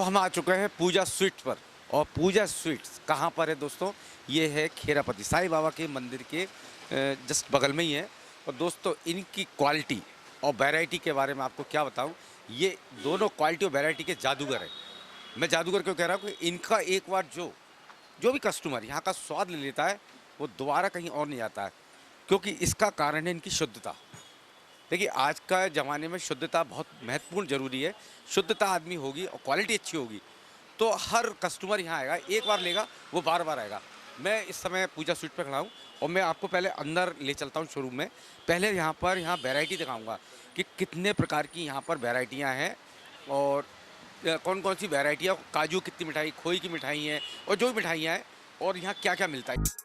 हम आ चुके हैं पूजा स्वीट्स पर। और पूजा स्वीट्स कहाँ पर है दोस्तों? ये है खेरापति साईं बाबा के मंदिर के जस्ट बगल में ही है। और दोस्तों इनकी क्वालिटी और वैरायटी के बारे में आपको क्या बताऊं, ये दोनों क्वालिटी और वैरायटी के जादूगर हैं। मैं जादूगर क्यों कह रहा हूँ कि इनका एक बार जो भी कस्टमर यहाँ का स्वाद ले लेता है वो दोबारा कहीं और नहीं आता है, क्योंकि इसका कारण है इनकी शुद्धता। देखिए आज का ज़माने में शुद्धता बहुत महत्वपूर्ण ज़रूरी है। शुद्धता आदमी होगी और क्वालिटी अच्छी होगी तो हर कस्टमर यहाँ आएगा, एक बार लेगा वो बार बार आएगा। मैं इस समय पूजा स्वीट पे खड़ा हूँ और मैं आपको पहले अंदर ले चलता हूँ शोरूम में। पहले यहाँ वैरायटी दिखाऊंगा कि कितने प्रकार की यहाँ पर वैरायटियाँ हैं और कौन कौन सी वैरायटियाँ, काजू कितनी मिठाई, खोई की मिठाई हैं और जो भी मिठाइयाँ हैं और यहाँ क्या क्या मिलता है।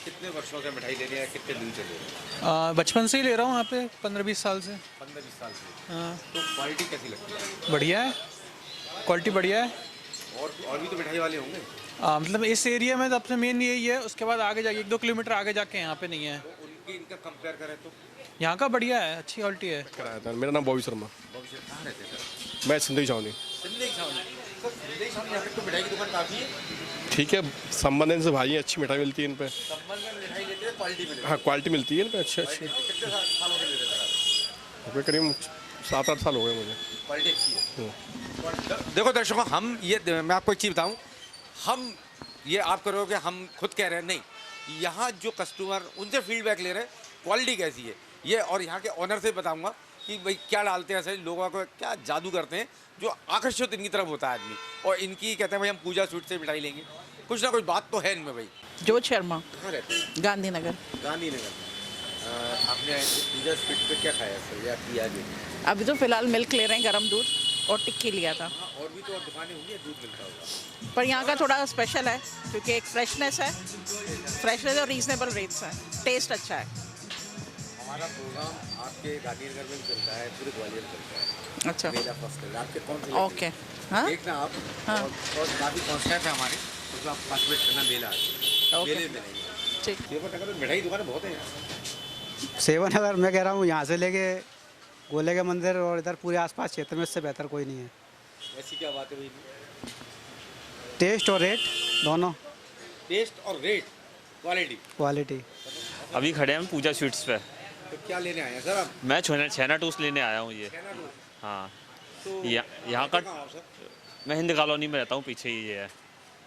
कितने वर्षों से मिठाई ले रहे हैं, कितने दिन से ले रहे हैं? बचपन से ही ले रहा हूँ यहाँ पे 15-20 साल से। 15-20 साल से। हाँ, तो क्वालिटी कैसी लगती है? बढ़िया है, क्वालिटी बढ़िया है। और भी तो मिठाई वाले होंगे। मतलब इस एरिया में सबसे मेन यही है, उसके बाद आगे जाके 1-2 किलोमीटर आगे जाके यहाँ पे नहीं है। तो उनकी इनका कंपेयर करें तो यहाँ का बढ़िया है, अच्छी क्वालिटी है। कराया था। मेरा नाम बॉबी शर्मा। भविष्य कहाँ रहते हैं सर? मैं सिंधी छावनी। सिंधी छावनी। सर सिंधी छावनी यहाँ पे तो मिठाई की दुकान काफ़ी है। ठीक है, संबंध से भाई हैं, अच्छी मिठाई मिलती है इन पे। संबंध में मिठाई लेते हैं, क्वालिटी मिलती है। हाँ, क्वालिटी मिलती है इन पे अच्छी। कितने सालों से ले रहे हैं? अभी करीब 7-8 साल हो गए मुझे। क्वालिटी अच्छी है। देखो दर्शकों, मैं आपको एक चीज़ बताऊँ, हम ये आप करोगे हम खुद कह रहे हैं नहीं, यहाँ जो कस्टमर उनसे फीडबैक ले रहे हैं क्वालिटी कैसी है ये, और यहाँ के ऑनर से बताऊँगा कि भाई क्या डालते हैं, ऐसे लोगों को क्या जादू करते हैं जो आकर्षित इनकी तरफ होता है आदमी। और इनकी कहते हैं भाई हम पूजा स्वीट से मिठाई लेंगे, कुछ ना कुछ बात तो है इनमें भाई। जोत शर्मा, कहाँ रहते हैं? गांधीनगर। गांधीनगर में। आपने पूजा स्वीट पे क्या खाया सर या किया जी? अभी तो फिलहाल मिल्क ले रहे हैं, गरम दूध और टिक्की लिया था। हाँ, और भी तो और दुकानें होंगी, दूध मिलता होगा। पर यहाँ का थोड़ा स्पेशल है क्योंकि एक फ्रेशनेस और रीजनेबल रेट्स है, टेस्ट अच्छा है। हमारा प्रोग्राम आपके गांधीनगर में भी चलता है, पूरे ग्वालियर में चलता है। अच्छा, मेला फर्स्ट है आपके कौन से? ओके। हाँ, देखना आप। हाँ। और काफ़ी कॉन्सेप्ट है हमारे, तो आप पार्टिसिपेट करना मेला है। ओके। मेले में नहीं। ठीक। सेवानगर में मिठाई दुकानें बहुत हैं यहाँ। सेवानगर मैं कह रहा हूँ यहाँ से लेके गोले के मंदिर और इधर पूरे आसपास क्षेत्र में इससे बेहतर कोई नहीं है। ऐसी क्या बात है भाई? टेस्ट और रेट दोनों। टेस्ट और रेट, क्वालिटी। अभी खड़े हैं हम पूजा स्वीट्स पे। तो क्या लेने आए हैं सर आप? मैं छेना टोस्ट लेने आया हूँ ये। हाँ, तो यहाँ का कहाँ आप सर? मैं हिंद कॉलोनी में रहता हूँ, पीछे ही ये है।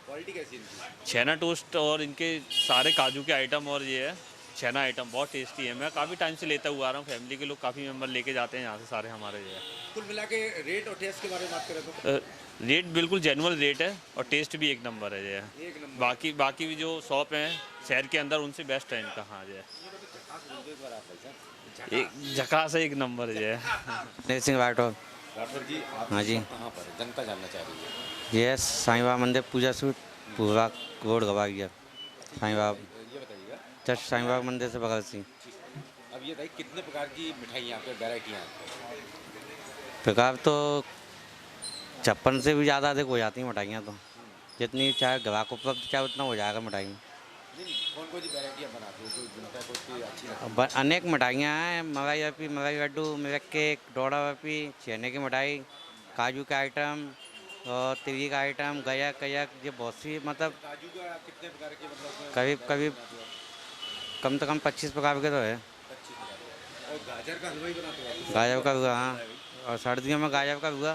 क्वालिटी कैसी है इनकी? छेना टोस्ट और इनके सारे काजू के आइटम और ये है छेना आइटम बहुत टेस्टी है। मैं काफ़ी टाइम से लेता हुआ आ रहा हूँ, फैमिली के लोग काफ़ी मेंबर लेके जाते हैं यहाँ से सारे हमारे ये है। कुल मिला के रेट और टेस्ट के बारे में बात करें तो रेट बिल्कुल जेन्युइन रेट है और टेस्ट भी एक नंबर है ये है। एक नंबर। बाकी भी जो शॉप हैं शहर के अंदर उनसे बेस्ट है इनका। हाँ ये एक झकास है, एक नंबर है ये। नेत सिंह राठौर। राठौर जी, आप हाँ जी। कहाँ पर है? जनता जानना चाह रही है। ये साईं बाबा मंदिर पूजा स्वीट पूरा रोड गवाइया। साईं बाबा ये बताइएगा। जस्ट साईं बाबा मंदिर से बगल से। अब ये बताइए कितने प्रकार की मिठाई यहाँ पे, वैरायटियाँ हैं? प्रकार तो 56 से भी ज़्यादा अधिक हो जाती हैं मिठाइयाँ तो। जितनी चाहे ग्राहक उपलब्ध चाहे उतना हो जाएगा मिठाई में। नहीं, कौन कौन सी वैरायटियाँ बनाते हो जो जनता को कोई अच्छी लगती है? अनेक मिठाइयाँ हैं, मलाई बर्फी, मलाई लड्डू, मिल्क केक, डोडा बर्फी, छेने की मिठाई, काजू के आइटम और तिरी का आइटम, गया कयक, ये बहुत सी मतलब काजू का कितने प्रकार के, मतलब करीब कम से कम 25 प्रकार के तो है। 25 प्रकार के। और गाजर का हलवा ही बनाते हैं। गाजर का हुआ, हाँ, और सर्दियों में गाजर का हुआ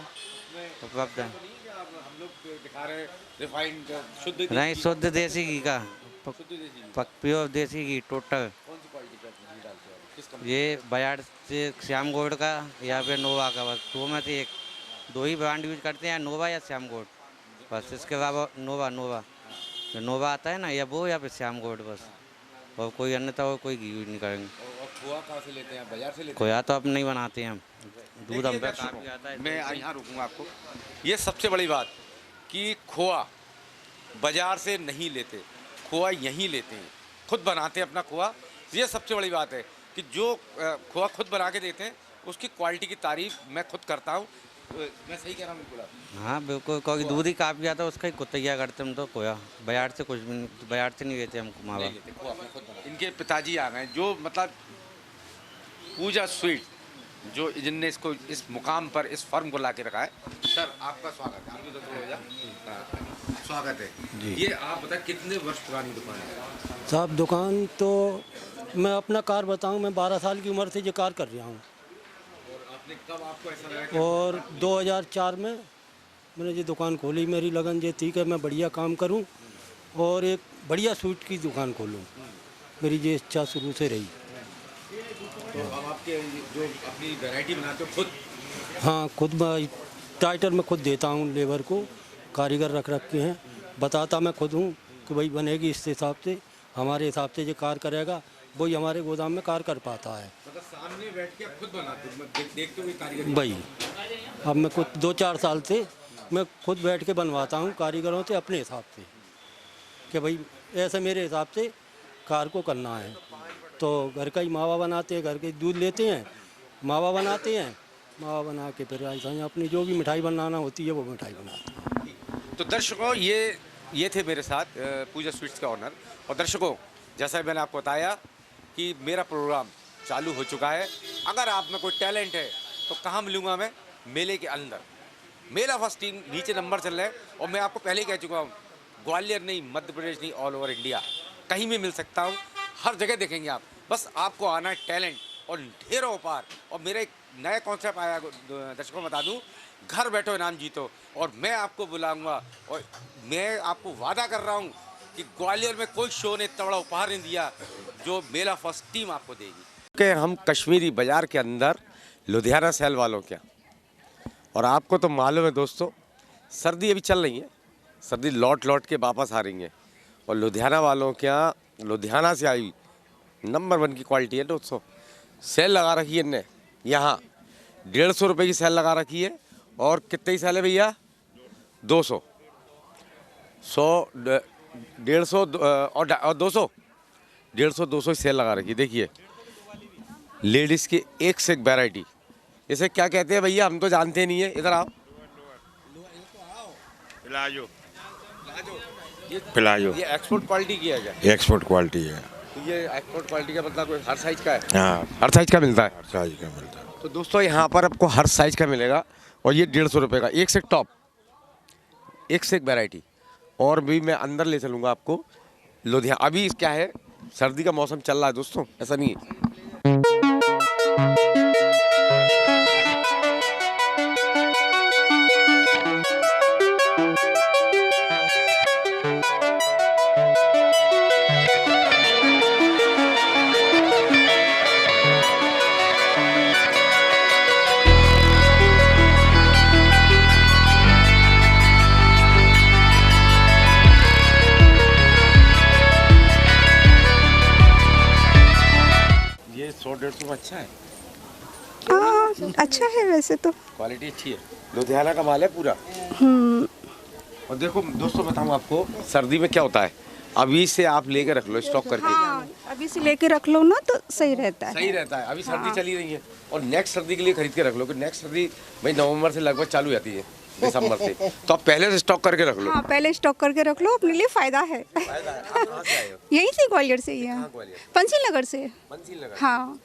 उपलब्ध है। हम लोग दिखा रहे हैं रिफाइंड शुद्ध नहीं, शुद्ध देसी घी का, शुद्ध देसी घी। प्योर देसी घी टोटल। कौन सी क्वालिटी का घी डालते हैं आप? किस कंपनी? ये बजाज से श्याम गोल्ड का या फिर नोवा का, बस दो में से एक, दो ही ब्रांड यूज करते हैं, नोवा या श्याम गोल्ड, बस। इसके अलावा नोवा जो नोवा आता है ना, या वो या फिर श्याम गोल्ड, बस। और कोई अन्यथा और कोई घी यूज नहीं करेंगे। और खोआ कहाँ से लेते हैं? बाजार से लेते हैं? खोया तो अब नहीं बनाते हैं हम, दूध हम पे देखिए काफ़ी आता है। मैं यहाँ रुकूंगा आपको। ये सबसे बड़ी बात कि खोआ बाजार से नहीं लेते, खोआ यहीं लेते हैं, खुद बनाते हैं अपना खोआ। ये सबसे बड़ी बात है कि जो खोआ खुद बना के देते हैं उसकी क्वालिटी की तारीफ मैं खुद करता हूँ। मैं सही कह रहा हूँ बिल्कुल आप? हाँ बिल्कुल, क्योंकि दूध ही काफ़ी आता है, उसका ही खुद तैयार करते हम तो खोया। बाजार से कुछ भी नहीं, बाजार से नहीं लेते हम मावा। नहीं लेते, खोआ अपना खुद बना। इनके पिताजी आ गए जो मतलब पूजा स्वीट, जो जिनने इसको इस मुकाम पर इस फर्म को ला के रखा है। सर आपका स्वागत है। आप भी तो थोड़ा हो जा। हाँ, स्वागत है। ये आप बताएं कितने वर्ष पुरानी दुकान है? साहब दुकान तो मैं अपना कार बताऊं, मैं 12 साल की उम्र से ये कार कर रहा हूं। और आपने कब आपको ऐसा लगा कि और 2004 में मैंने ये दुकान खोली। मेरी लगन ये थी कि मैं बढ़िया काम करूं और एक बढ़िया स्वीट की दुकान खोलूं। मेरी ये इच्छा शुरू से रही। तो अब आपके जो अपनी वैरायटी बनाते हो खुद? हाँ, खुद टाइटर में खुद देता हूँ लेबर को, कारीगर रख रखे हैं। बताता मैं खुद हूँ कि भाई बनेगी इस हिसाब से, हमारे हिसाब से ये कार करेगा, वही हमारे गोदाम में कार कर पाता है। मतलब सामने बैठ के आप खुद बनाते हो? देखते हुए कारीगर? भाई अब मैं खुद 2-4 साल से मैं खुद बैठ के बनवाता हूँ कारीगरों से अपने हिसाब से, कि भाई ऐसे मेरे हिसाब से कार को करना है। तो घर का ही मावा बनाते हैं, घर के दूध लेते हैं, मावा बनाते हैं, मावा बना के फिर ऐसा ही अपनी जो भी मिठाई बनाना होती है वो मिठाई बनाते हैं। तो दर्शकों ये थे मेरे साथ पूजा स्वीट्स का ऑनर। और दर्शकों जैसा मैंने आपको बताया कि मेरा प्रोग्राम चालू हो चुका है। अगर आप में कोई टैलेंट है तो कहाँ मिलूँगा मैं? मेले के अंदर। मेला फर्स्ट टीम नीचे नंबर चल रहा है और मैं आपको पहले ही कह चुका हूँ, ग्वालियर नहीं, मध्य प्रदेश नहीं, ऑल ओवर इंडिया कहीं भी मिल सकता हूँ, हर जगह देखेंगे आप। बस आपको आना है टैलेंट और ढेरों उपार। और मेरा एक नया कॉन्सेप्ट आया, दर्शकों को बता दूँ, घर बैठो इनाम जीतो। और मैं आपको बुलाऊंगा और मैं आपको वादा कर रहा हूँ कि ग्वालियर में कोई शो ने इतना बड़ा उपहार नहीं दिया जो मेला फर्स्ट टीम आपको देगी। कि हम कश्मीरी बाज़ार के अंदर लुधियाना सेल वालों क्या, और आपको तो मालूम है दोस्तों, सर्दी अभी चल रही है, सर्दी लौट के वापस आ रही है। और लुधियाना वालों क्या, लुधियाना से आई नंबर 1 की क्वालिटी है दोस्तों। सेल लगा रखी है इनने, यहाँ 150 रुपये की सेल लगा रखी है। और कितने की सेल है भैया? 200, 100, 150 और 200, 150, 200 की सेल लगा रखी है। देखिए लेडीज़ की एक से एक वैरायटी। इसे क्या कहते हैं भैया? हम तो जानते नहीं है। इधर आओ। प्लाजो ये एक्सपोर्ट क्वालिटी की है क्या? एक्सपोर्ट क्वालिटी है। तो ये एक्सपोर्ट क्वालिटी का मतलब कोई हर साइज का है? हाँ, हर साइज का मिलता है। हर साइज का मिलता है। तो दोस्तों यहाँ पर आपको हर साइज का मिलेगा। और ये 150 रुपये का, एक से एक टॉप, एक से एक वैरायटी। और भी मैं अंदर ले चलूँगा आपको लुधियाना। अभी क्या है, सर्दी का मौसम चल रहा है दोस्तों, ऐसा नहीं है। ये 100-150 में अच्छा है, अच्छा है वैसे तो। क्वालिटी अच्छी है, लुधियाना का माल है पूरा। और देखो दोस्तों बताऊँ आपको, सर्दी में क्या होता है, अभी से आप लेके रख लो स्टॉक करके। हाँ, अभी से लेके रख लो ना तो सही रहता है। सही रहता है। अभी सर्दी चली रही है और नेक्स्ट सर्दी के लिए खरीद के रख लो, कि नेक्स्ट सर्दी भाई नवंबर से लगभग चालू हो जाती है, दिसंबर से। तो आप पहले से स्टॉक करके रख लो। हाँ, पहले स्टॉक करके रख लो, अपने लिए फायदा है। फायदा है। आप कहाँ से आए हो? यहीं से ग्वालियर से ही है, ग्वालियर? पंसील नगर से। पंसील नगर। हाँ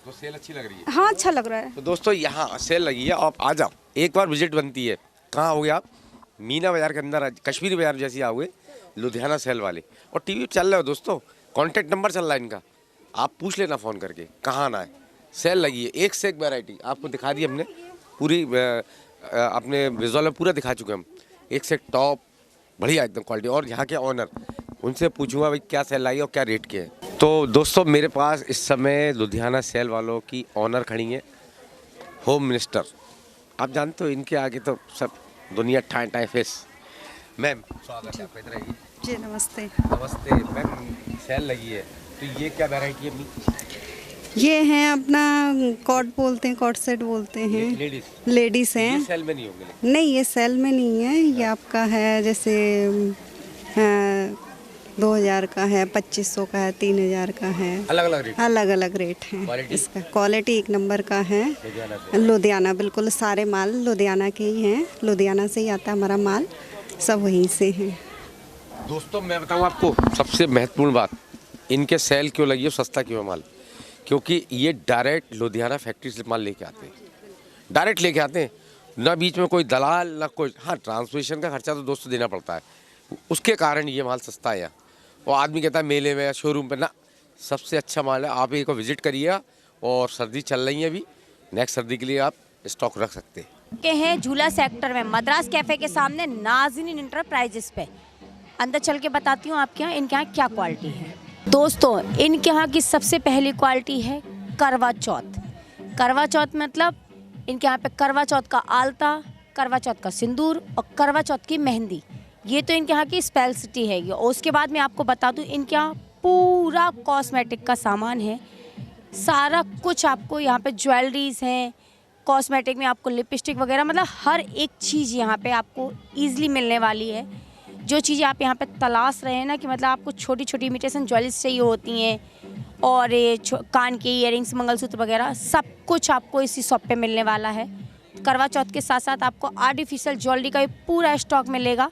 तो सेल अच्छी लग रही है। हाँ, अच्छा लग रहा है। तो दोस्तों यहाँ सेल लगी है, आप आ जाओ, एक बार विजिट बनती है। कहाँ आओगे आप? मीना बाजार के अंदर, कश्मीरी बाजार जैसे आओगे, लुधियाना सेल वाले। और टीवी चल रहा है दोस्तों, कॉन्टैक्ट नंबर चल रहा है इनका, आप पूछ लेना फ़ोन करके कहाँ आना है। सेल लगी है, एक से एक वैरायटी आपको दिखा दी हमने पूरी, अपने विजुअल में पूरा दिखा चुके हम, एक से टॉप बढ़िया एकदम क्वालिटी। और यहाँ के ऑनर, उनसे पूछूंगा भाई क्या सेल लाई और क्या रेट के है। तो दोस्तों मेरे पास इस समय लुधियाना सेल वालों की ऑनर खड़ी है, होम मिनिस्टर। आप जानते हो इनके आगे तो सब दुनिया ठाए ठाए फेस। मैम स्वागत है आपका, इधर आइए। जी नमस्ते। नमस्ते मैम, सेल लगी है तो ये क्या वैरायटी है अपनी? ये हैं अपना कॉट बोलते हैं, कॉट सेट बोलते हैं, लेडीज़ हैं। ये सेल में नहीं होंगे? नहीं ये सेल में नहीं है, ये आपका है जैसे 2000 का है, 2500 का है, 3000 का है, अलग अलग रेट, अलग अलग रेट है। क्वालिटी? इसका क्वालिटी एक नंबर का है, लुधियाना, बिल्कुल सारे माल लुधियाना के ही हैं, लुधियाना से ही आता है हमारा माल, सब वहीं से है। दोस्तों मैं बताऊं आपको सबसे महत्वपूर्ण बात, इनके सेल क्यों लगी है, सस्ता क्यों है माल, क्योंकि ये डायरेक्ट लुधियाना फैक्ट्री से माल लेके आते हैं, डायरेक्ट लेके आते हैं, ना बीच में कोई दलाल ना कोई। हाँ ट्रांसपोर्टेशन का खर्चा तो दोस्तों देना पड़ता है, उसके कारण ये माल सस्ता है। और आदमी कहता है मेले में या शोरूम पे, ना, सबसे अच्छा माल है। आप एक को विजिट करिएगा, और सर्दी चल रही है अभी, नेक्स्ट सर्दी के लिए आप स्टॉक रख सकते हैं। के हैं झूला सेक्टर में मद्रास कैफे के सामने नाज़रीन इंटरप्राइजेस पे। अंदर चल के बताती हूँ आपके यहाँ इनके यहाँ क्या क्वालिटी है। दोस्तों इनके यहाँ की सबसे पहली क्वालिटी है करवा चौथ। करवा चौथ मतलब इनके यहाँ पे करवा चौथ का आलता, करवा चौथ का सिंदूर और करवा चौथ की मेहंदी, ये तो इनके यहाँ की स्पेशलिटी है। और उसके बाद मैं आपको बता दूँ इनके यहाँ पूरा कॉस्मेटिक का सामान है, सारा कुछ आपको यहाँ पे ज्वेलरीज हैं, कॉस्मेटिक में आपको लिपस्टिक वगैरह, मतलब हर एक चीज़ यहाँ पे आपको ईजिली मिलने वाली है। जो चीज़ें आप यहाँ पे तलाश रहे हैं ना, कि मतलब आपको छोटी छोटी इमिटेशन ज्वेलरीज चाहिए होती हैं, और ये कान के इयररिंग्स, मंगलसूत्र वगैरह, सब कुछ आपको इसी शॉप पे मिलने वाला है। करवा चौथ के साथ साथ आपको आर्टिफिशियल ज्वेलरी का भी पूरा स्टॉक मिलेगा।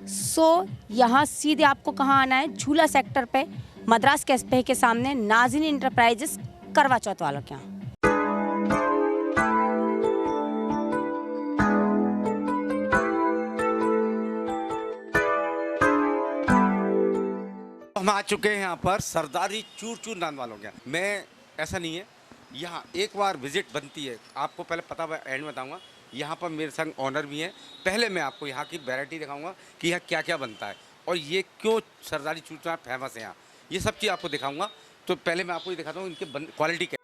सो यहाँ सीधे आपको कहाँ आना है, झूला सेक्टर पे मद्रास कैफे के सामने नाज़रीन इंटरप्राइजेस, करवा चौथ वालों के यहाँ। हम आ चुके हैं यहाँ पर सरदारी चूर चूर नान वालों के यहाँ। मैं, ऐसा नहीं है, यहाँ एक बार विजिट बनती है। आपको पहले पता एंड में बताऊँगा, यहाँ पर मेरे संग ऑनर भी हैं। पहले मैं आपको यहाँ की वैरायटी दिखाऊंगा कि यहाँ क्या क्या बनता है, और ये क्यों सरदारी चूर चूर फेमस है यहाँ, ये सब चीज़ आपको दिखाऊंगा। तो पहले मैं आपको ये दिखाता हूँ इनके क्वालिटी क्या।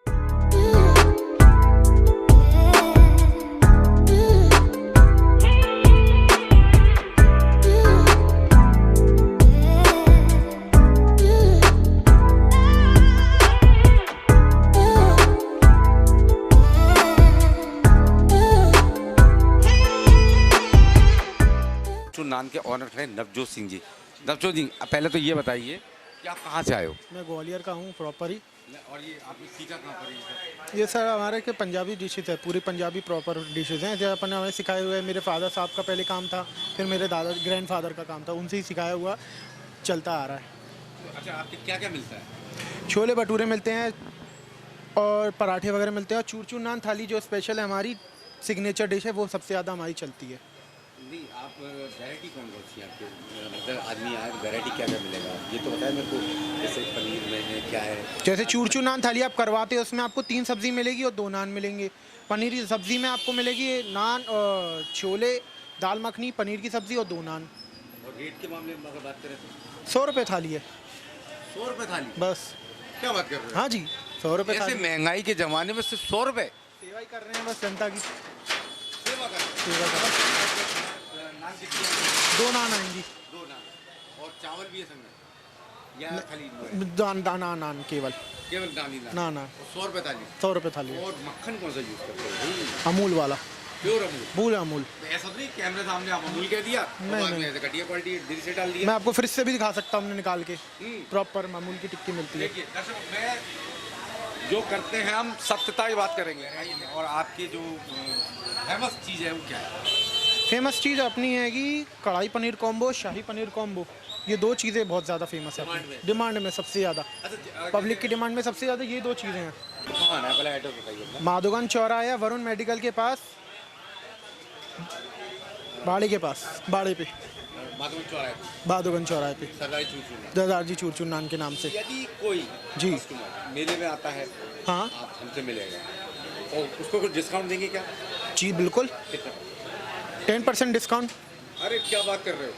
नान के ऑनर हैं नवजोत सिंह जी। नवजोत जी पहले तो ये बताइए कि आप कहाँ से आए हो? मैं ग्वालियर का हूँ प्रॉपर ही। और ये आपने सीखा कहाँ पर है? ये सर हमारे के पंजाबी डिशेज है, पूरी पंजाबी प्रॉपर डिशेज हैं जो अपन ने हमें सिखाए हुए हैं। मेरे फादर साहब का पहले काम था, फिर मेरे दादा ग्रैंडफादर का काम था, उनसे ही सिखाया हुआ चलता आ रहा है। अच्छा आपके क्या क्या मिलता है? छोले भटूरे मिलते हैं और पराठे वगैरह मिलते हैं, और चूर चूर नान थाली जो स्पेशल है हमारी सिग्नेचर डिश है, वो सबसे ज़्यादा हमारी चलती है। नहीं आप वैरायटी कौन कौन सी आपके, मतलब आदमी आए वैरायटी क्या क्या मिलेगा ये तो बताएं मेरे को, जैसे पनीर में है क्या है? जैसे चूर चूर नान थाली आप करवाते हो, उसमें आपको 3 सब्ज़ी मिलेगी और 2 नान मिलेंगे। पनीर की सब्ज़ी में आपको मिलेगी नान, छोले, दाल मखनी, पनीर की सब्ज़ी और 2 नान। और रेट के मामले में अगर बात करें तो 100 रुपये थाली है। 100 रुपये थाली? बस। क्या बात कर रहे हो? हाँ जी 100 रुपये ऐसे थाली। महंगाई के ज़माने में सिर्फ 100 रुपये? सेवा ही कर रहे हैं बस जनता की। सेवा कर सेवा कर रहे हैं। 2 नान आएंगी। 2 नान और चावल भी है संग में या खाली दाना नान केवल दानी ना ना 100 रुपये थाली? 100 रुपये थाली। और मक्खन कौन सा यूज़ करते हो भाई? अमूल वाला, प्योर अमूल? पूल अमूल। तो ऐसा तो नहीं कैमरे सामने आप अमूल कह दिया, नहीं। ऐसे घटिया क्वालिटी दिल से डाल दिया। मैं आपको फ्रिज से भी दिखा सकता हूँ, हमने निकाल के प्रॉपर अमूल की टिक्की मिलती है। देखिए दर्शक, मैं जो करते हैं हम सत्यता की बात करेंगे। और आपकी जो फेमस चीज़ है वो क्या है? फेमस चीज़ अपनी है कि कढ़ाई पनीर कॉम्बो, शाही पनीर कॉम्बो, ये 2 चीज़ें बहुत ज़्यादा फेमस है डिमांड में सबसे ज़्यादा। पब्लिक की डिमांड में सबसे ज़्यादा ये 2 चीज़ें हैं। कहाँ है पहले एड्रेस बताइए? माधोगन चौराहा, वरुण मेडिकल के पास, बाड़े के पास, बाड़े पे, माधोगन चौराहे पे, सरदारी चूर चूर नान। सरदार जी चूर चूर नान के नाम से। यदि कोई जी मेले में आता है हाँ आप हमसे मिलेगा और उसको कुछ डिस्काउंट देंगे क्या? जी बिल्कुल, 10% डिस्काउंट। अरे क्या बात कर रहे हो,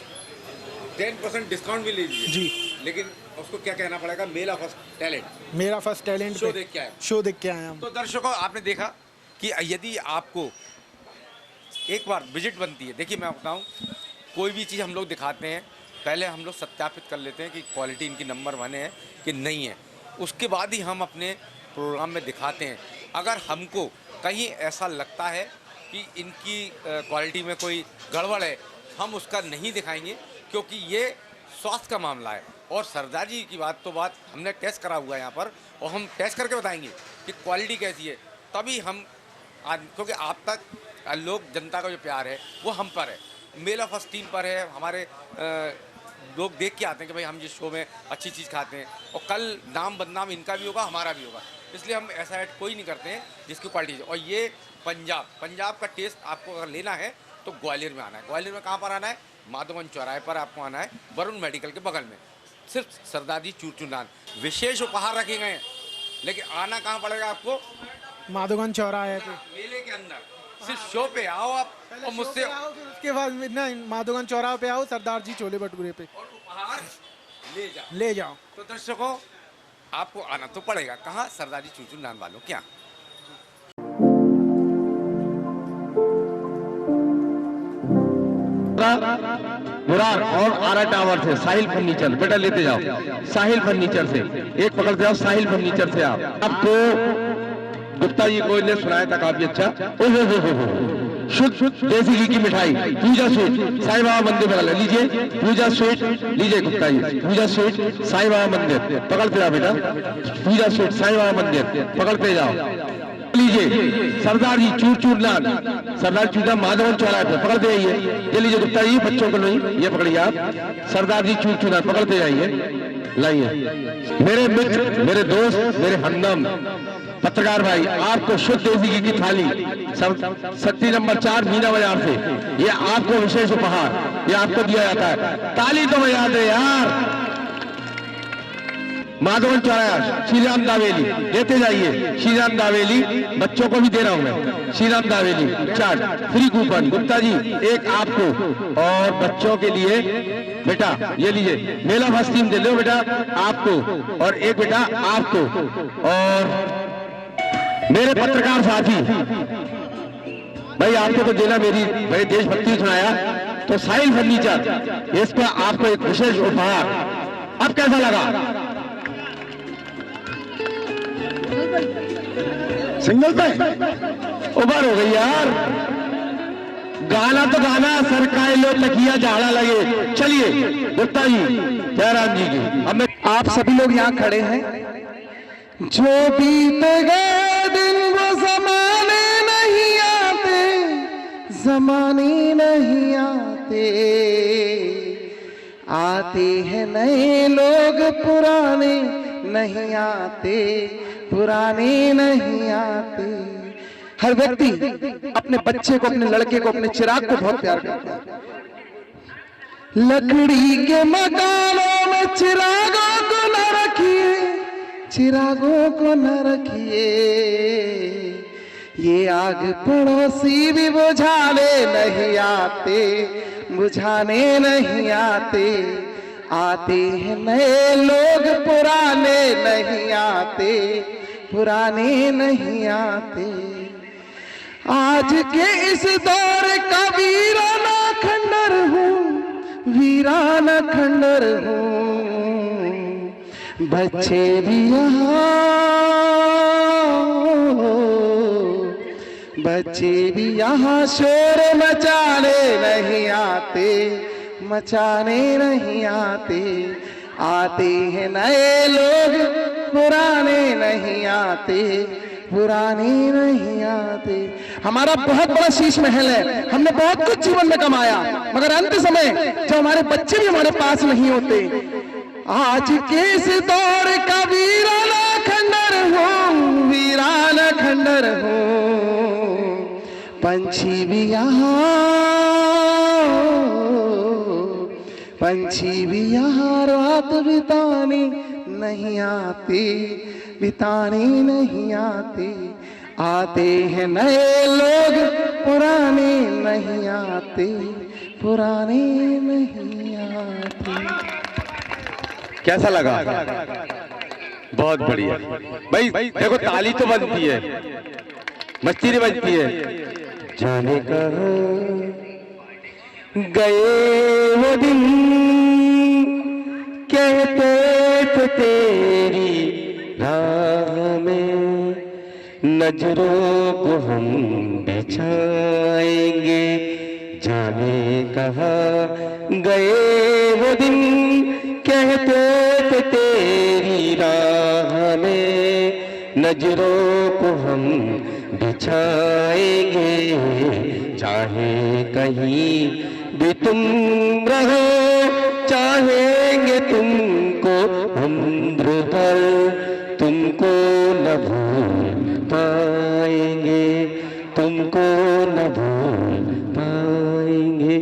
10% डिस्काउंट भी लीजिए जी, लेकिन उसको क्या कहना पड़ेगा? मेला फर्स्ट टैलेंट मेरा फर्स्ट टैलेंट शो देख के आए। शो देख के आए हम। तो दर्शकों आपने देखा कि यदि आपको एक बार विजिट बनती है, देखिए मैं बताऊं, कोई भी चीज़ हम लोग दिखाते हैं पहले हम लोग सत्यापित कर लेते हैं कि क्वालिटी इनकी नंबर 1 है कि नहीं है, उसके बाद ही हम अपने प्रोग्राम में दिखाते हैं। अगर हमको कहीं ऐसा लगता है कि इनकी क्वालिटी में कोई गड़बड़ है, हम उसका नहीं दिखाएंगे, क्योंकि ये स्वास्थ्य का मामला है। और सरदार जी की बात हमने टेस्ट करा हुआ है यहाँ पर, और हम टेस्ट करके बताएंगे कि क्वालिटी कैसी है, तभी हम आज, क्योंकि आप तक लोग, जनता का जो प्यार है वो हम पर है, मेला फर्स्ट टीम पर है, हमारे लोग देख के आते हैं कि भाई हम जिस शो में अच्छी चीज़ खाते हैं, और कल नाम बदनाम इनका भी होगा, हमारा भी होगा, इसलिए हम ऐसा ऐड कोई नहीं करते हैं जिसकी क्वालिटी। और ये पंजाब का टेस्ट आपको अगर लेना है तो ग्वालियर में आना है। ग्वालियर में कहाँ पर आना है? माधवगंज चौराहे पर आपको आना है, वरुण मेडिकल के बगल में, सिर्फ सरदार जी चूरचूर नान। विशेष उपहार रखे गए हैं, लेकिन आना कहाँ पड़ेगा आपको? माधवगंज चौराहे पे, मेले के अंदर, सिर्फ शो पे आओ आप, और मुझसे उसके बाद ना माधवगंज चौराहे पे आओ, सरदार जी छोले भटूरे पे, और उपहार ले जाओ। तो दर्शकों आपको आना तो पड़ेगा, कहाँ? सरदार जी चूरचूर नान वालों क्या। बुरार और आरा टावर से साहिल फर्नीचर, बेटा लेते जाओ साहिल फर्नीचर से, एक पकड़ते जाओ साहिल फर्नीचर से। आपको गुप्ता जी को ने सुनाया था काफी अच्छा। शुद्ध देसी घी की मिठाई पूजा स्वीट साईं बाबा मंदिर पकड़ लीजिए, पूजा स्वीट लीजिए गुप्ता जी, पूजा स्वीट साईं बाबा मंदिर पकड़ते जाओ बेटा, पूजा स्वीट साईं बाबा मंदिर पकड़ते जाओ। लीजिए सरदार जी चूरचूर नान, सरदार चूरचूर माधवन चौराहे पे पकड़ते जाइए, ये लीजिए गुप्ता जी, बच्चों को नहीं, ये पकड़िए आप, सरदार जी चूरचूर नान पकड़ते जाइए, लाइए। मेरे मित्र, मेरे दोस्त, मेरे हमदम पत्रकार भाई, आपको शुद्ध देसी घी की थाली शक्ति नंबर 4 मीना बाजार से, ये आपको विशेष उपहार ये आपको दिया जाता है। ताली तो बजा दे यार। माधवन चौराहा श्री राम दावेली लेते जाइए, श्री राम दावेली बच्चों को भी दे रहा हूं मैं, Shri Ram dabeli chart free coupon Gupta ji, एक आपको और बच्चों के लिए बेटा ये लीजिए, मेला फर्स्ट टीम दे लो बेटा आपको, और एक बेटा आपको। और मेरे पत्रकार साथी भाई, आपको तो देना, मेरी भाई देशभक्ति सुनाया, तो साहिल फर्नीचर इस पर आपको एक विशेष उपहार। अब कैसा लगा? सिंगल पे उबर हो गई यार, गाना तो गाना, सरकाए लो तकिया झाड़ा लगे। चलिए गुप्ता जी, जयराम जी की, हमें आप सभी लोग यहाँ खड़े हैं, जो बीत गए दिन वो जमाने नहीं आते, जमाने नहीं आते, आते हैं नए लोग, पुराने नहीं आते, पुराने नहीं आते। हर व्यक्ति अपने बच्चे को, अपने लड़के को, अपने चिराग को बहुत प्यार करता है। लकड़ी के मकानों में चिरागों को न रखिए, चिरागों को न रखिए, ये आग पड़ोसी भी बुझाने नहीं आते, बुझाने नहीं आते, आते हैं नए लोग, पुराने नहीं आते, पुराने नहीं आते। आज के इस दौर का वीराना खंडर हूँ, वीराना खंडर हूँ, बच्चे भी यहाँ, बच्चे भी यहाँ शोर मचाने नहीं आते, मचाने नहीं आते, आते हैं नए लोग, पुराने नहीं आते, पुराने नहीं आते। हमारा बहुत बड़ा शीश महल है, हमने बहुत कुछ जीवन में कमाया, मगर अंत समय जब हमारे बच्चे भी हमारे पास नहीं होते, आज के इस दौर का वीराना खंडर हूँ, वीराना खंडर हूँ, पंछी भी यहाँ, पंछी भी यहाँ रात बिताने नहीं आते, बिताने नहीं आते, आते हैं नए लोग पुराने नहीं आते, पुराने नहीं आते। कैसा लगा? बहुत बढ़िया भाई। देखो ताली तो बनती है, मस्ती नहीं बनती है। जाने कहाँ गए वो दिन कहते थे तेरी राह में नजरों को हम बिछाएंगे, जाने कहाँ गए वो दिन कहते थे तेरी राह में नजरों को हम बिछाएंगे, चाहे कहीं भी तुम रहो चाहेंगे तुमको हम भर, तुमको न भूल पाएंगे, तुमको न भूल पाएंगे।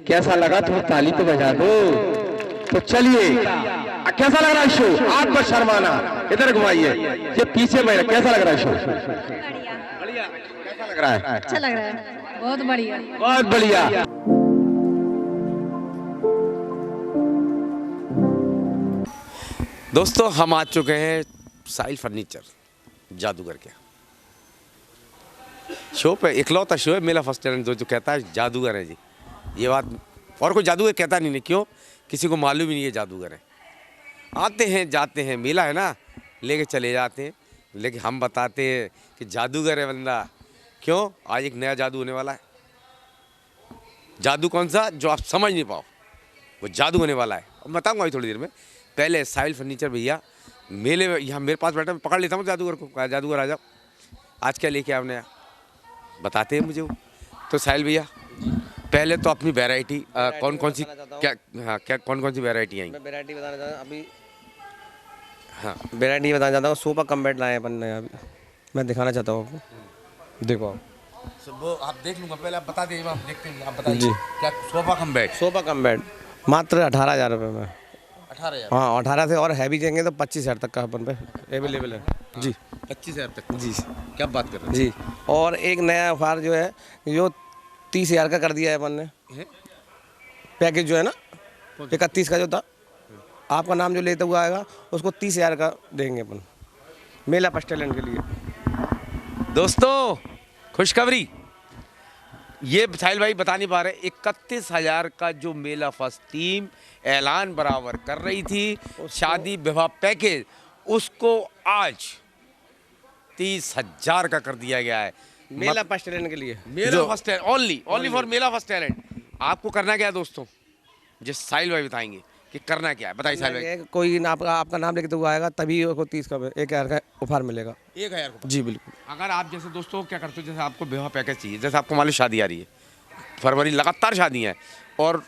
कैसा लगा? थोड़ा ताली तो बजा दो। तो चलिए, कैसा लग रहा है शो? आप बस शर्माना, इधर घुमाइए, ये पीछे मेरा। कैसा लग रहा है शो? बढ़िया। कैसा लग रहा है? अच्छा लग रहा है, बहुत बढ़िया, बहुत बढ़िया। दोस्तों हम आ चुके हैं साहिल फर्नीचर जादूगर के शो पे। इकलौता शो है मेला फर्स्ट टैलेंट जो कहता है जादूगर है जी। ये बात और कोई जादूगर कहता नहीं, क्यों? किसी को मालूम ही नहीं है जादूगर है। आते हैं जाते हैं, मेला है ना, लेके चले जाते हैं, लेकिन हम बताते हैं कि जादूगर है बंदा। क्यों? आज एक नया जादू होने वाला है। जादू कौन सा? जो आप समझ नहीं पाओ, वो जादू होने वाला है। और बताऊंगा अभी थोड़ी देर में। पहले साहिल फर्नीचर भैया मेले में यहाँ मेरे पास बैठा, मैं पकड़ लेता हूँ जादूगर को। कहा जादूगर आ जाओ, आज क्या लेके आपने? बताते हैं मुझे वो। तो साहिल भैया पहले तो अपनी वैरायटी कौन कौन सी, क्या कौन कौन सी वैरायटी आई? मैं वैरायटी बताना चाहता हूँ अभी। हाँ, वैरायटी बताना चाहता हूँ। सोफा कम बेड लाए अपन ने अभी, मैं दिखाना चाहता हूँ आपको। देखो वो आप देख लूँगा, पहले आप बता दीजिए, आप देखते हैं, आप बताइए जी। क्या sofa cum bed? Sofa cum bed मात्र 18,000 रुपये में। 18,000? हाँ, 18 से और हैवी चाहिए तो 25,000 तक का अपन पे अवेलेबल है जी। 25,000 तक जी, क्या बात कर रहे हैं जी। और एक नया ऑफर जो है, जो 30,000 का कर दिया है अपन ने। पैकेज जो है ना, 31 का जो था, आपका नाम जो लेते हुआ आएगा उसको 30,000 का देंगे अपन, मेला फर्स्ट टैलेंट के लिए। दोस्तों खुशखबरी, ये साहिल भाई बता नहीं पा रहे। 31,000 का जो मेला फर्स्ट टीम ऐलान बराबर कर रही थी शादी विवाह पैकेज, उसको आज 30,000 का कर दिया गया है मेला फर्स्ट टैलेंट के लिए। मेला फर्स्ट टैलेंट ओनली फॉर मेला फर्स्ट टैलेंट। आपको करना क्या है दोस्तों, जिस साहिल भाई बताएंगे कि करना क्या है। बताइए साहिल भाई। कोई आपका नाम लेके हुआ आएगा तभी उसको 30 का 1,000 का ऑफर मिलेगा। 1,000 को? जी बिल्कुल। अगर आप जैसे दोस्तों क्या करते हो, जैसे आपको विवाह पैकेज चाहिए, जैसे आपको मान लो शादी आ रही है, फरवरी लगातार शादियाँ हैं, और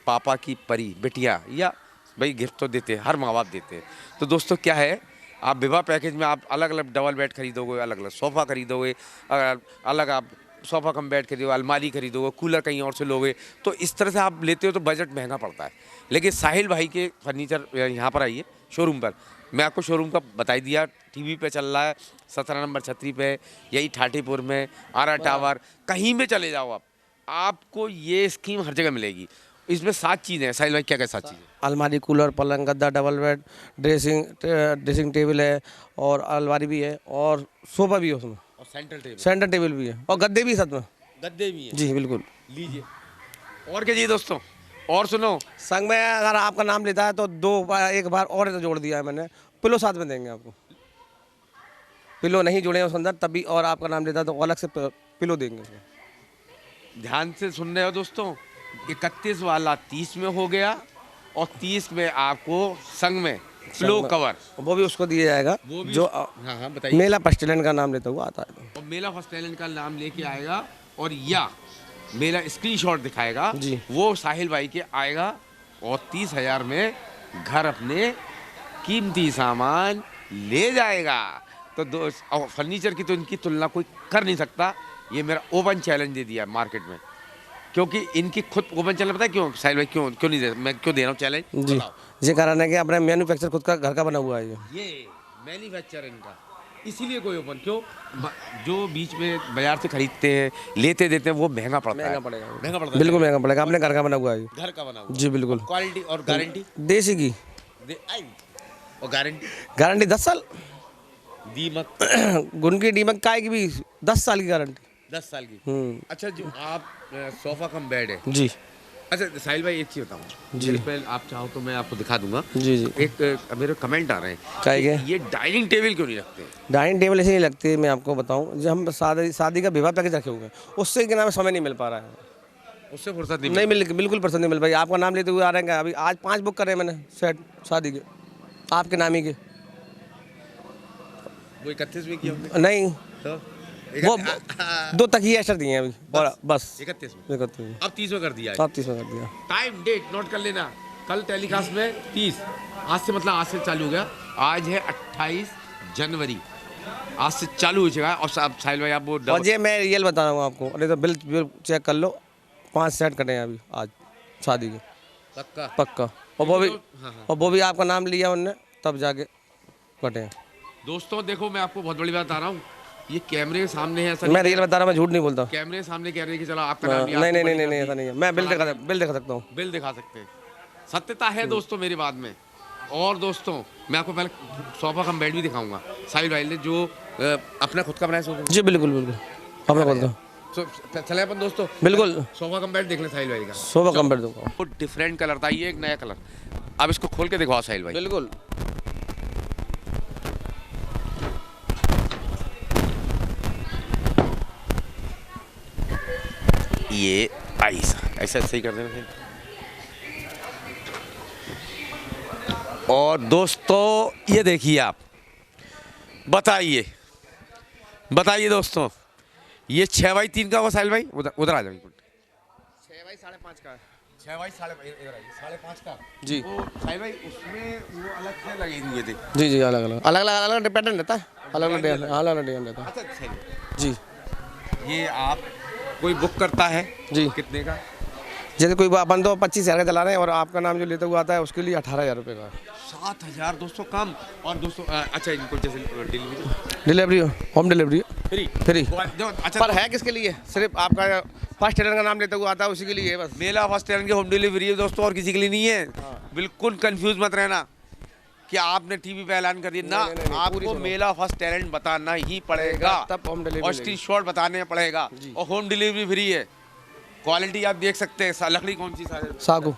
पापा की परी बेटियाँ या भाई गिफ्ट तो देते हैं, हर माँ बाप देते हैं। तो दोस्तों क्या है, आप विवाह पैकेज में आप अलग अलग डबल बेड खरीदोगे, अलग अलग सोफ़ा खरीदोगे, अलग आप सोफ़ा कम बेड खरीदोगे, अलमारी खरीदोगे, कूलर कहीं और से लोगे, तो इस तरह से आप लेते हो तो बजट महंगा पड़ता है। लेकिन साहिल भाई के फर्नीचर यहाँ पर आइए शोरूम पर, मैं आपको शोरूम का बता दिया, टीवी पे चल रहा है, 17 नंबर छतरी पे, यही ठाटीपुर में, आरा टावर, कहीं भी चले जाओ आप, आपको ये स्कीम हर जगह मिलेगी। इसमें 7 चीज़ें हैं। साहिल भाई क्या क्या 7 चीज़ें? अलमारी, कूलर, पलंग, गद्दा, डबल बेड, ड्रेसिंग टेबल है, और अलमारी भी है, और सोफा भी है उसमें, और सेंटर टेबल भी है, और गद्दे भी साथ में। गद्दे भी हैं? जी बिल्कुल। लीजिए। और क्या चाहिए दोस्तों? और सुनो, संग में अगर आपका नाम लेता है तो एक बार और जोड़ दिया है मैंने, पिलो साथ में देंगे आपको। पिलो नहीं जुड़े उस अंदर तभी, और आपका नाम लेता है तो अलग से पिलो देंगे। ध्यान से सुन रहे हो दोस्तों, 31 वाला 30 में हो गया, और 30 में आपको संग में पिलो कवर, वो भी उसको दिया जाएगा, जो हाँ बताइए, मेला फर्स्ट टैलेंट का नाम लेता हुआ आता है। और मेला फर्स्ट टैलेंट का नाम लेके आएगा, और या मेरा स्क्रीनशॉट दिखाएगा जी, वो साहिल भाई के आएगा, और 30,000 में घर अपने कीमती सामान ले जाएगा। तो फर्नीचर की तो इनकी तुलना कोई कर नहीं सकता। ये मेरा ओपन चैलेंज दे दिया मार्केट में, क्योंकि इनकी खुद ओपन चैलेंज, पता है क्यों साहिल भाई, क्यों नहीं दे, मैं क्यों दे रहा हूँ चैलेंज? जी, ये कारण है कि अपना मैन्युफैक्चर खुद का घर का बना हुआ है। ये मैन्युफैक्चर इनका, इसीलिए कोई ओपन क्यों जो बीच में बाजार से खरीदते हैं लेते देते हैं वो महंगा पड़ता है, महंगा पड़ता है, बिल्कुल महंगा पड़ेगा। अपने घर का बना हुआ है, घर का बना हुआ जी बिल्कुल। क्वालिटी और गारंटी देसी की और गारंटी 10 साल। दीमक गुन की दीमक काय की भी 10 साल की गारंटी। 10 साल की। अच्छा जो आप सोफा कम बेड है जी। अच्छा साहिल भाई एक चीज़ बताऊँ जी, पहले आप चाहो तो मैं आपको दिखा दूंगा। जी जी। एक मेरे कमेंट आ रहे हैं काय के ये डाइनिंग टेबल क्यों नहीं रखते? डाइनिंग टेबल ऐसे नहीं लगती, मैं आपको बताऊं, जब हम शादी का विवाह पैकेज रखे हुए हैं उससे क्या नाम समय नहीं मिल पा रहा है, उससे फुर्सत नहीं मिल, बिल्कुल फुर्सत नहीं मिल पाई। आपका नाम लेते हुए आ रहे हैं, अभी आज 5 बुक करे मैंने सेट शादी के, आपके नाम ही के। वो 31 में किया हमने? नहीं तो वो 2 तकिए एक्स्ट्रा दिए हैं अभी, और बस 31 में अब 30 में कर दिया है। अब 30 में कर दिया। टाइम डेट नोट कर लेना, कल टेलीकास्ट में 30, आज से मतलब आज से चालू हो गया, आज है 28 जनवरी, आज से चालू हो चुका है। और साहिल भाई आप वो और ये मैं रियल बता रहा हूँ आपको, अरे तो बिल चेक कर लो, 5 सेट कटे हैं अभी आज शादी के, पक्का। और वो भी आपका नाम लिया उनने तब जाके कटे हैं। दोस्तों देखो मैं आपको बहुत बड़ी बात बता रहा हूँ, ये कैमरे के सामने है, ऐसा मैं रियल बता रहा हूँ, मैं झूठ नहीं बोलता। कैमरे के सामने कह रहे हैं कि चलो आपका नाम नहीं ऐसा नहीं है, मैं बिल दिखा सकता हूँ, बिल दिखा सकते हैं, सत्यता है दोस्तों मेरी बात में। और दोस्तों मैं आपको पहले सोफा कम बेड भी दिखाऊंगा, साहिल भाई ने जो अपना खुद का बनाया सोफा। जी बिल्कुल बिल्कुल, अपना बोलता चले अपन दोस्तों बिल्कुल सोफा कम बेड देख ले साहिल भाई का। सोफा कम बेड दूंगा, वो डिफरेंट कलर था, ये एक नया कलर, अब इसको खोल के दिखाओ साहिल भाई। बिल्कुल। ये ऐसा सही कर देना। और दोस्तों ये देखिए आप, बताइए दोस्तों, ये 6x3 का होगा साहिल भाई, उधर आ जाओ। 6x5.5 का, 6x5.5 का जी। वो साहिल भाई उसमें वो अलग से लगे हुए थे। जी जी, अलग पैटर्न रहता है, अलग डिजाइन रहता है। अच्छा जी। ये आप कोई बुक करता है जी, कितने का? जैसे कोई अपन तो 25,000 का चला रहे हैं और आपका नाम जो लेते हुआ आता है उसके लिए 18,000 रुपये का। 7,000 दोस्तों कम। और दोस्तों अच्छा इनको जैसे डिलीवरी होम डिलीवरी फ्री अच्छा पर है किसके लिए? सिर्फ आपका फर्स्ट टेलर का नाम लेते हुआ आता है उसी के लिए बस। मेला फर्स्ट टेलर की होम डिलीवरी है दोस्तों, और किसी के लिए नहीं है। बिल्कुल कंफ्यूज मत रहना कि आपने टीवी पे ऐलान कर दिया ना, आपको मेला फर्स्ट टैलेंट बताना ही पड़ेगा, तब होम डिलीवरी और स्क्रीनशॉट बताने पड़ेगा, और होम डिलीवरी फ्री है। क्वालिटी आप देख सकते हैं, लकड़ी कौन सी? साखू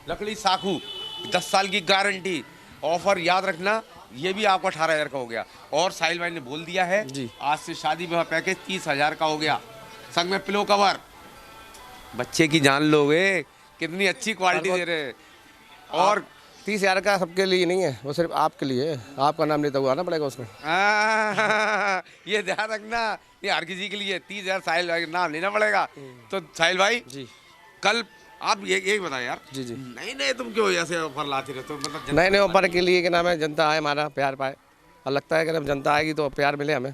लकड़ी साखू, 10 साल की गारंटी। ऑफर याद रखना, ये भी आपको 18,000 का हो गया। और साहिल भाई ने बोल दिया है जी, आज से शादी विवाह पैकेज 30,000 का हो गया, संग में पिलो कवर। बच्चे की जान लोगे, कितनी अच्छी क्वालिटी दे रहे हैं। और 30,000 का सबके लिए नहीं है, वो सिर्फ आपके लिए है, आपका नाम लेता हुआ आना पड़ेगा उसको। ये ध्यान रखना, ये हर किसी के लिए 30,000 साहिल भाई का नाम लेना पड़ेगा। तो साहिल भाई जी, कल आप ये बताएं यार। जी जी। नहीं तुम क्यों ऐसे ऑफर लाते रहते हो? मतलब नहीं ऑफर के लिए क्या नाम है, जनता आए, हमारा प्यार पाए, और लगता है कि जब जनता आएगी तो प्यार मिले हमें,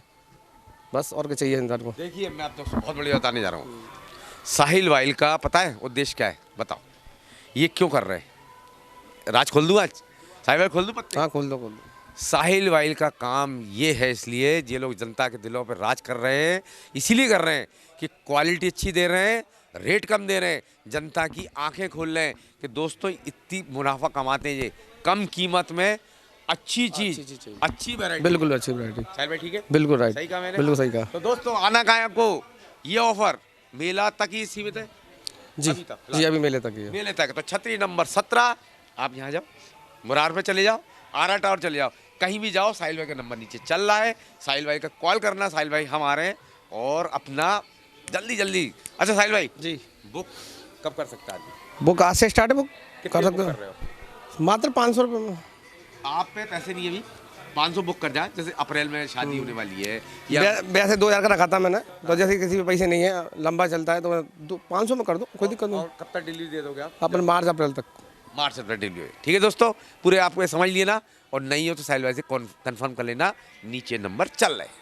बस और क्या चाहिए इंसान को। देखिए मैं आपको बहुत बड़ी बताने जा रहा हूँ, साहिल भाई का पता है उद्देश्य क्या है? बताओ ये क्यों कर रहे हैं? राज खोल दूँ आज? साहिल भाई खोल दूँ पत्ते? हाँ खोल दो। साहिल भाई का काम ये है, इसलिए ये लोग जनता के दिलों पर राज कर रहे हैं, इसीलिए कर रहे हैं कि क्वालिटी अच्छी दे रहे हैं, रेट कम दे रहे हैं, जनता की आंखें खोल रहे हैं कि दोस्तों इतनी मुनाफा कमाते हैं ये कम कीमत में, अच्छी चीज, अच्छी वैरायटी। बिल्कुल अच्छी वैरायटी। साहिल भाई ठीक है, बिल्कुल राइट, सही कहा मैंने, बिल्कुल सही कहा। तो दोस्तों आना कहाँ है आपको? ये ऑफर मेला तक ही सीमित है जी जी, अभी मेले तक ही है। मेले तक। तो छतरी नंबर 17, आप यहाँ जाओ, मुरार पे चले जाओ, आरा टावर चले जाओ, कहीं भी जाओ, साहिल भाई का नंबर नीचे चल रहा है, साहिल भाई का कॉल करना, साहिल भाई हम आ रहे हैं, और अपना जल्दी। अच्छा साहिल भाई जी, बुक कब कर सकता है आदमी? बुक आज से स्टार्ट है, बुक कर सकते हो मात्र 500 रुपये में। आप पे पैसे नहीं है अभी, 500 बुक कर जाए, जैसे अप्रैल में शादी होने वाली है, या वैसे 2,000 का रखा था मैंने, तो जैसे किसी पे पैसे नहीं है, लंबा चलता है तो 500 में कर दो, कोई दिक्कत नहीं। और कब तक डिलीवरी दे दोगे आप? अपन मार्च अप्रैल तक। मार्च अप्रैल डिलीवरी, ठीक है दोस्तों, पूरे आपको समझ लिए ना, और नहीं हो तो साहिल भाई से कन्फर्म कर लेना, नीचे नंबर चल रहे हैं।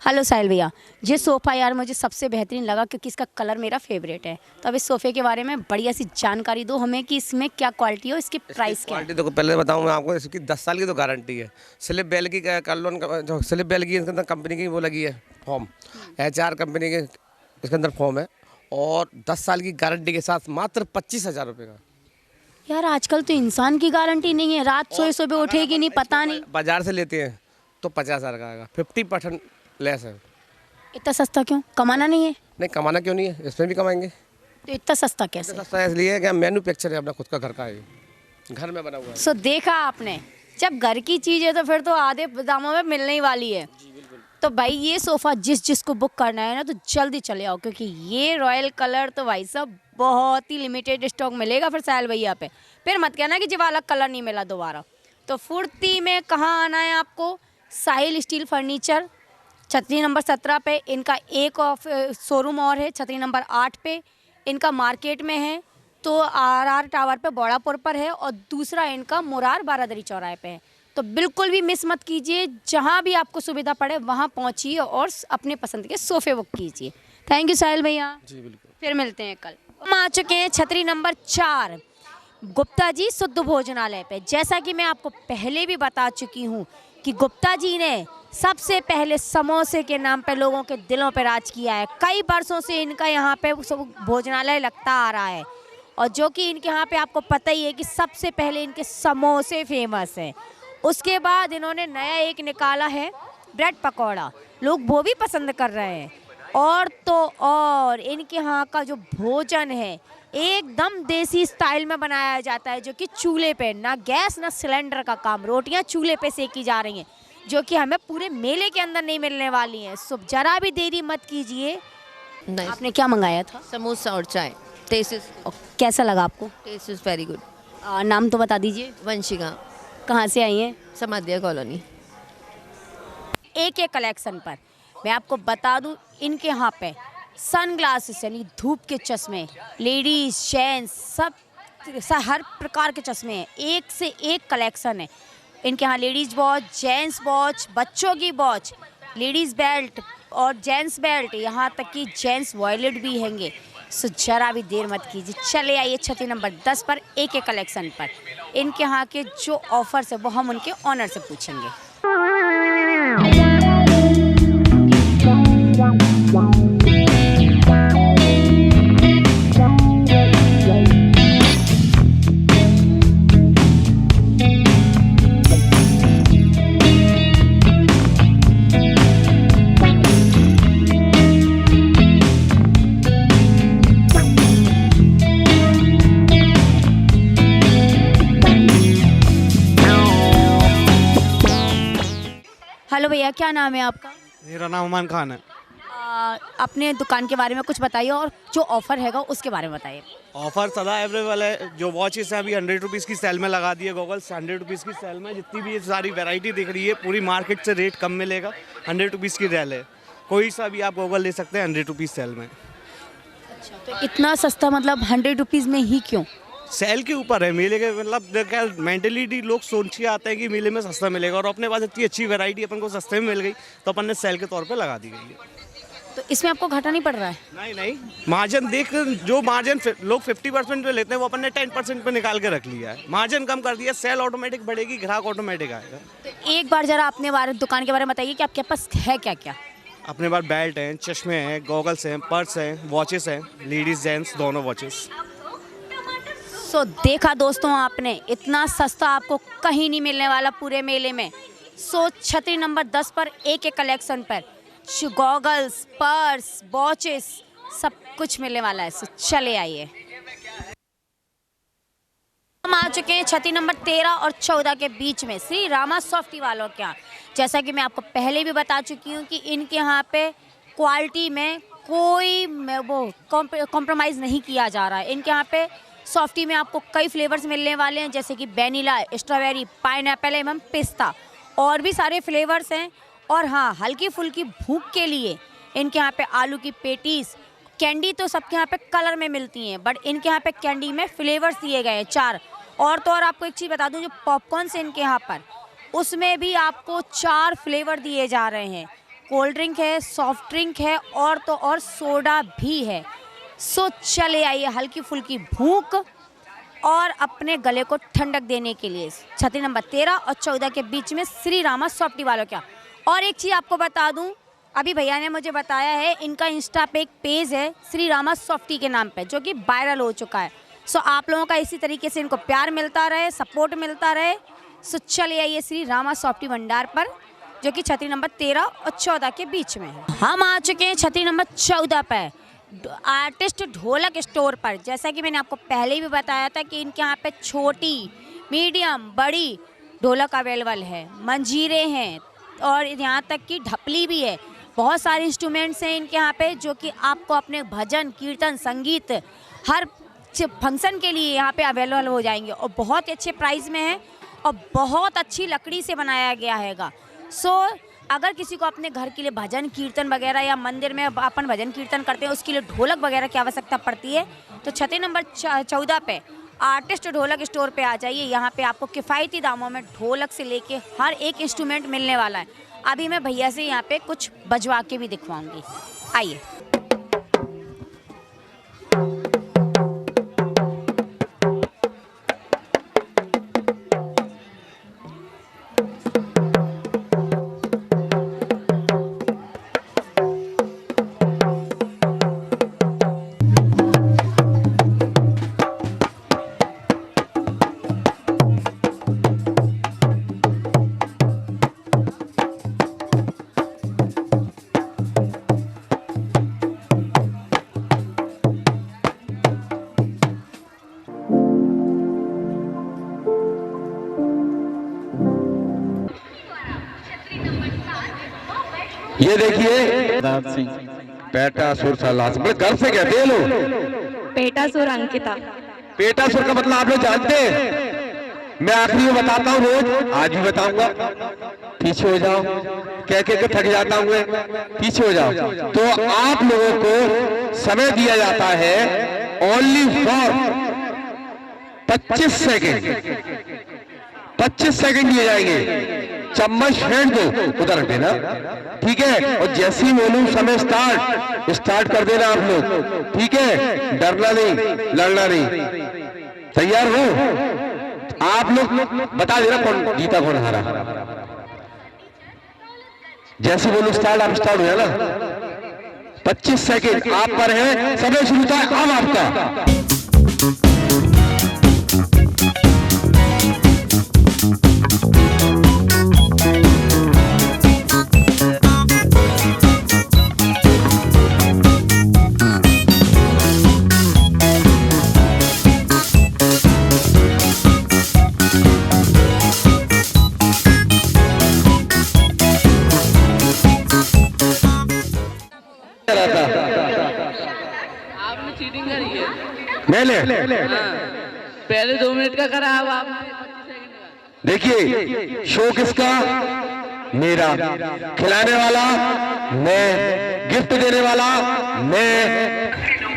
हेलो साहिल भैया, ये सोफ़ा यार मुझे सबसे बेहतरीन लगा क्योंकि इसका कलर मेरा फेवरेट है। तो अब इस सोफ़े के बारे में बढ़िया सी जानकारी दो हमें कि इसमें क्या क्वालिटी है और इसकी प्राइस क्या है। क्वालिटी तो पहले बताऊँ मैं आपको, इसकी 10 साल की तो गारंटी है। स्लिप बेल की कार्लोन जो स्लिप बेल की इसके अंदर कंपनी की वो लगी है फॉर्म, HR कंपनी के इसके अंदर फॉर्म है, और 10 साल की गारंटी के साथ मात्र 25,000 रुपये का। यार आजकल तो इंसान की गारंटी नहीं है, रात सोए सुबह उठेगी नहीं, पता नहीं। बाजार से लेते हैं तो 50,000 का आएगा, 50% लेस है। इतना सस्ता क्यों? कमाना नहीं है? नहीं, कमाना क्यों नहीं है, इसमें भी कमाएंगे। तो इतना सस्ता कैसे? सस्ता है इसलिए कि मैन्युफैक्चर है अपना खुद का, घर का है, घर में बना हुआ है। सो देखा आपने, जब घर की चीज़ है तो फिर तो आधे दामों में मिलने ही वाली है। तो भाई ये सोफ़ा जिसको बुक करना है ना तो जल्दी चले आओ, क्योंकि ये रॉयल कलर तो भाई साहब बहुत ही लिमिटेड स्टॉक मिलेगा फिर साहिल भैया पे। फिर मत कहना कि जो वाला कलर नहीं मिला दोबारा। तो फुर्ती में कहाँ आना है आपको? साहिल स्टील फर्नीचर, छतरी नंबर 17 पे। इनका एक शोरूम और है छतरी नंबर 8 पे। इनका मार्केट में है तो RR टावर पे बौड़ापुर पर है, और दूसरा इनका मुरार बारादरी चौराहे पे है। तो बिल्कुल भी मिस मत कीजिए, जहाँ भी आपको सुविधा पड़े वहाँ पहुँचिए और अपने पसंद के सोफ़े बुक कीजिए। थैंक यू साहिल भैया जी बिल्कुल। फिर मिलते हैं कल। हम आ चुके हैं छतरी नंबर 4 गुप्ता जी शुद्ध भोजनालय पे। जैसा कि मैं आपको पहले भी बता चुकी हूँ कि गुप्ता जी ने सबसे पहले समोसे के नाम पे लोगों के दिलों पे राज किया है। कई वर्षों से इनका यहाँ पे भोजनालय लगता आ रहा है, और जो कि इनके यहाँ पे आपको पता ही है कि सबसे पहले इनके समोसे फेमस हैं। उसके बाद इन्होंने नया एक निकाला है ब्रेड पकौड़ा, लोग वो भी पसंद कर रहे हैं। और तो और इनके यहाँ का जो भोजन है एकदम देसी स्टाइल में बनाया जाता है, जो कि चूल्हे पे, ना गैस ना सिलेंडर का काम, रोटियां चूल्हे पे सेकी जा रही हैं, जो कि हमें पूरे मेले के अंदर नहीं मिलने वाली हैं। सो जरा भी देरी मत कीजिए। आपने क्या मंगाया था? समोसा और चाय। टेस्ट इज कैसा लगा आपको? Taste is very good. नाम तो बता दीजिए। वंशिका। कहाँ से आई हैं? समाधिया कॉलोनी। एक कलेक्शन पर मैं आपको बता दूं, इनके यहाँ पे सन ग्लासेस यानी धूप के चश्मे, लेडीज जेंट्स सब हर प्रकार के चश्मे हैं। एक से एक कलेक्शन है इनके यहाँ। लेडीज़ वॉच, जेंट्स वॉच, बच्चों की वॉच, लेडीज़ बेल्ट और जेंट्स बेल्ट, यहाँ तक कि जेंट्स वॉयलेट भी हैंगे। सो जरा भी देर मत कीजिए, चले आइए छतरी नंबर 10 पर एक कलेक्शन पर। इनके यहाँ के जो ऑफर्स है वो हम उनके ऑनर से पूछेंगे। हेलो भैया, क्या नाम है आपका? मेरा नाम अमान खान है। अपने दुकान के बारे में कुछ बताइए और जो ऑफर हैगा उसके बारे में बताइए। ऑफर सदा अवेलेबल है। जो वॉचेस हैं अभी 100 रुपीज़ की सेल में लगा दी है। गॉगल्स 100 रुपीज़ की सेल में। जितनी भी ये सारी वैरायटी दिख रही है पूरी मार्केट से रेट कम मिलेगा। 100 रुपीज़ की रेल है, कोई सा भी आप गॉगल ले सकते हैं 100 रुपीज़ सेल में। अच्छा, तो इतना सस्ता मतलब 100 रुपीज़ में ही क्यों? सेल के ऊपर है मेले के, मतलब मेंटलिटी लोग सोच के आते हैं कि मेले में सस्ता मिलेगा, और अपने पास इतनी अच्छी वैरायटी अपन को सस्ते में मिल गई तो अपन ने सेल के तौर पे लगा दी गई है। तो इसमें आपको घाटा नहीं पड़ रहा है? नहीं नहीं, मार्जिन देख, जो मार्जिन लोग 50% पे लेते हैं वो अपन ने 10% पे निकाल के रख लिया है। मार्जिन कम कर दिया, सेल ऑटोमेटिक बढ़ेगी, ग्राहक ऑटोमेटिक आएगा। तो एक बार जरा अपने दुकान के बारे में बताइए कि आपके पास है क्या क्या? अपने पास बेल्ट हैं, चश्मे हैं, गॉगल्स हैं, पर्स हैं, वॉचेस हैं, लेडीज जेंट्स दोनों वॉचेस। सो देखा दोस्तों आपने, इतना सस्ता आपको कहीं नहीं मिलने वाला पूरे मेले में। सो छतरी नंबर 10 पर एक कलेक्शन पर गॉगल्स, पर्स, वॉचेस सब कुछ मिलने वाला है। सो चले आइए। हम आ चुके हैं छतरी नंबर 13 और 14 के बीच में श्री रामा सॉफ्टी वालों के यहाँ। जैसा कि मैं आपको पहले भी बता चुकी हूँ कि इनके यहाँ पे क्वालिटी में कोई वो कॉम्प्रोमाइज़ नहीं किया जा रहा है। इनके यहाँ पे सॉफ्टी में आपको कई फ्लेवर्स मिलने वाले हैं, जैसे कि वैनिला, स्ट्रॉबेरी, पाइनएप्पल एवं पिस्ता, और भी सारे फ्लेवर्स हैं। और हाँ, हल्की फुल्की भूख के लिए इनके यहाँ पे आलू की पेटीज, कैंडी तो सबके यहाँ पे कलर में मिलती हैं, बट इनके यहाँ पे कैंडी में फ्लेवर्स दिए गए हैं 4। और तो और आपको एक चीज़ बता दूं, जो पॉपकॉर्न से इनके यहाँ पर उसमें भी आपको 4 फ्लेवर दिए जा रहे हैं। कोल्ड ड्रिंक है, सॉफ्ट ड्रिंक है और तो और सोडा भी है। सो चले आइए हल्की फुल्की भूख और अपने गले को ठंडक देने के लिए छतरी नंबर 13 और 14 के बीच में श्री रामा सॉफ्टी वालों क्या। और एक चीज़ आपको बता दूं, अभी भैया ने मुझे बताया है इनका इंस्टा पे एक पेज है श्री रामा सॉफ्टी के नाम पे, जो कि वायरल हो चुका है। सो आप लोगों का इसी तरीके से इनको प्यार मिलता रहे, सपोर्ट मिलता रहे। सो चले आइए श्री रामा सॉफ्टी भंडार पर, जो कि छतरी नंबर 13 और 14 के बीच में है। हम आ चुके हैं छतरी नंबर 14 पर, आर्टिस्ट ढोलक स्टोर पर। जैसा कि मैंने आपको पहले भी बताया था कि इनके यहाँ पे छोटी, मीडियम, बड़ी ढोलक अवेलेबल है, मंजीरे हैं और यहाँ तक कि ढपली भी है। बहुत सारे इंस्ट्रूमेंट्स हैं इनके यहाँ पे, जो कि आपको अपने भजन, कीर्तन, संगीत हर फंक्शन के लिए यहाँ पे अवेलेबल हो जाएंगे और बहुत अच्छे प्राइस में है और बहुत अच्छी लकड़ी से बनाया गया हैगा। सो अगर किसी को अपने घर के लिए भजन कीर्तन वगैरह या मंदिर में अपन भजन कीर्तन करते हैं उसके लिए ढोलक वगैरह की आवश्यकता पड़ती है, तो छतरी नंबर 14 पे आर्टिस्ट ढोलक स्टोर पे आ जाइए। यहाँ पे आपको किफ़ायती दामों में ढोलक से लेके हर एक इंस्ट्रूमेंट मिलने वाला है। अभी मैं भैया से यहाँ पे कुछ बजवा के भी दिखवाऊंगी, आइए। ये देखिए पेटासुर सालास, बड़े गर्व से कहते हैं लोग। पेटासुर अंकिता। पेटासुर का मतलब आप लोग जानते हैं? मैं आखिरी में बताता हूँ, रोज आज भी बताऊंगा। पीछे हो जाओ, कह के थक जाता हूँ मैं, पीछे हो जाओ। तो आप लोगों को समय दिया जाता है ओनली फॉर 25 सेकेंड। 25 सेकेंड दिए जाएंगे। चम्मच फेंक दो, उधर रख देना, ठीक है? और जैसे ही बोलूं समय स्टार्ट कर देना आप लोग, ठीक है? डरना नहीं, लड़ना नहीं। तैयार हो? आप लोग बता देना कौन जीता कौन हारा। जैसे बोलूं स्टार्ट, आप स्टार्ट हो जाना। 25 सेकेंड आप पर है, समय शुरू था अब आपका। आपने चीटिंग करी है। मैंने पहले 2 मिनट का करा, अब आप देखिए शो किसका? मेरा। खिलाने वाला मैं, गिफ्ट देने वाला मैं।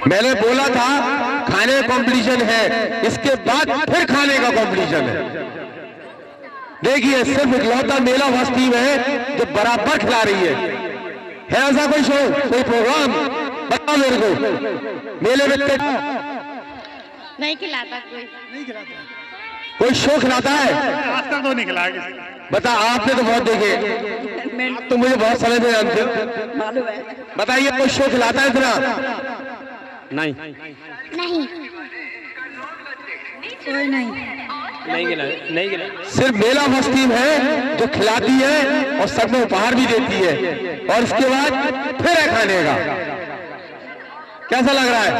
मैंने बोला था खाने का कंपटीशन है, इसके बाद फिर खाने का कंपटीशन है। देखिए सिर्फ इकलौता मेला वस्ती है जो बराबर खिला रही है ऐसा कोई शो, कोई प्रोग्राम बताओ मेरे को। मेले में नहीं खिलाता कोई शो खिलाता है? आज तक तो नहीं खिलाया किसी। बता, आपने तो बहुत देखे, तो मुझे बहुत समय से जानते हो। बताइए कोई शो खिलाता है इतना? नहीं कोई नहीं। सिर्फ मेला मस्ती है जो खिलाती है और सब में उपहार भी देती है और इसके बाद फिर है खाने का। कैसा लग रहा है?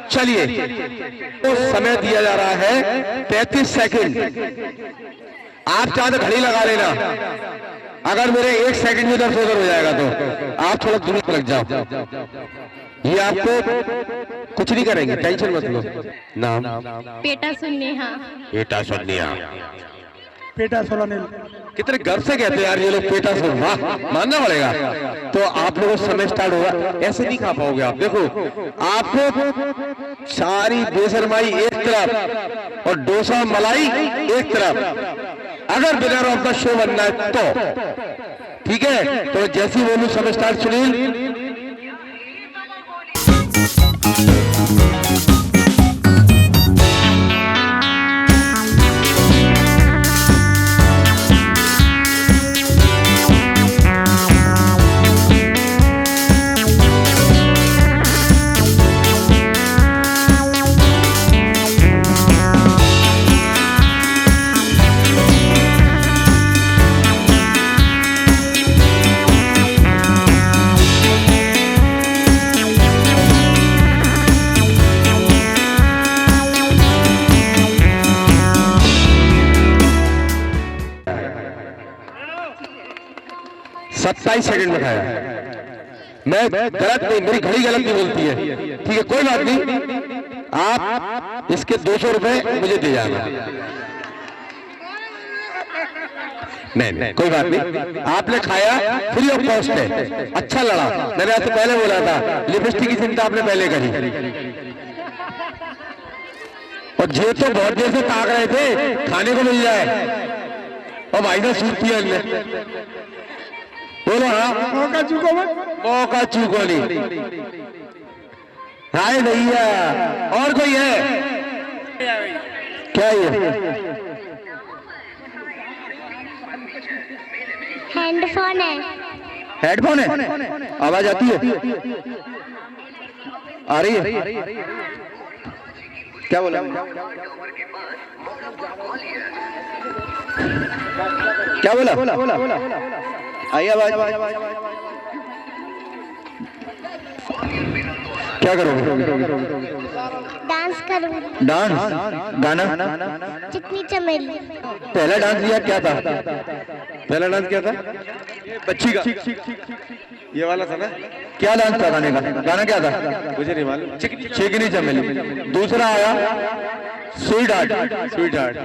चलिए, तो समय दिया जा रहा है 35 सेकंड। आप चाहे तो घड़ी लगा लेना, अगर मेरे 1 सेकंड में इधर से उधर हो जाएगा तो आप थोड़ा दूर लग जाओ। ये आपको कुछ नहीं करेंगे, टेंशन मत लो। नाम? पेटासुर नेहा। पेटासुर नेहा। पेटासुर अनिल। कितने गर्व से कहते हैं यार ये लोग पेटासुर, वाह, मानना पड़ेगा। तो आप लोगों को समय स्टार्ट होगा, ऐसे नहीं खा पाओगे आप। देखो आपको सारी बेशर्माई एक तरफ और डोसा मलाई एक तरफ। अगर विनर ऑफ द शो बनना है तो ठीक है, तो जैसी बोलूं सब स्टार्ट सुनील। सत्ताईस सेकंड में खाया। मैं गलत नहीं, मेरी घड़ी गलत नहीं बोलती है, ठीक है, कोई बात नहीं। आप इसके 200 रुपए मुझे दे जाना। नहीं, कोई बात नहीं, आपने खाया, फ्री ऑफ कॉस्ट है, अच्छा लड़ा। मैंने आपसे पहले बोला था, लिपस्टिक की चिंता आपने पहले करी। और ये तो बहुत देर से ताक रहे थे खाने को मिल जाए, और भाई ने सूट किया इनने। बोलो हाँ, मौका चूको नहीं। हाय भैया, और कोई है क्या? ये हेडफोन है। हेडफोन है? आवाज आती है? आ रही है? क्या बोला? क्या बोला? आई आवाज? क्या करोगे? डांस करूँ। डांस? गाना? चिकनी चमेली। पहला डांस किया क्या था? पहला डांस क्या था? बच्ची का ये वाला था ना? क्या डांस था गाने का? गाना क्या था? मुझे नहीं मालूम। चिकनी चमेली। दूसरा आया स्वीट हार्ट।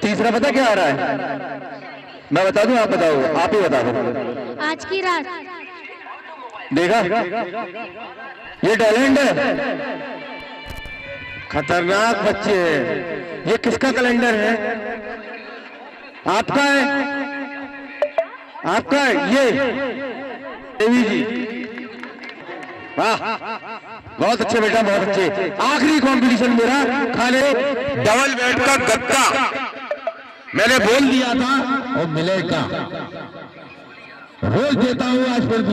तीसरा पता क्या आ रहा है? मैं बता दूं, आप बताओ? आप ही बता दो। आज की रात। देखा, ये टैलेंट है, खतरनाक बच्चे हैं। ये किसका कैलेंडर है? आपका है? आपका है ये? देवी जी, वाह, बहुत अच्छे बेटा, बहुत अच्छे। आखिरी कंपटीशन मेरा खाने डबल बेड का गद्दा मैंने बोल दिया था और मिलेगा, रोज देता हूँ आज फिर।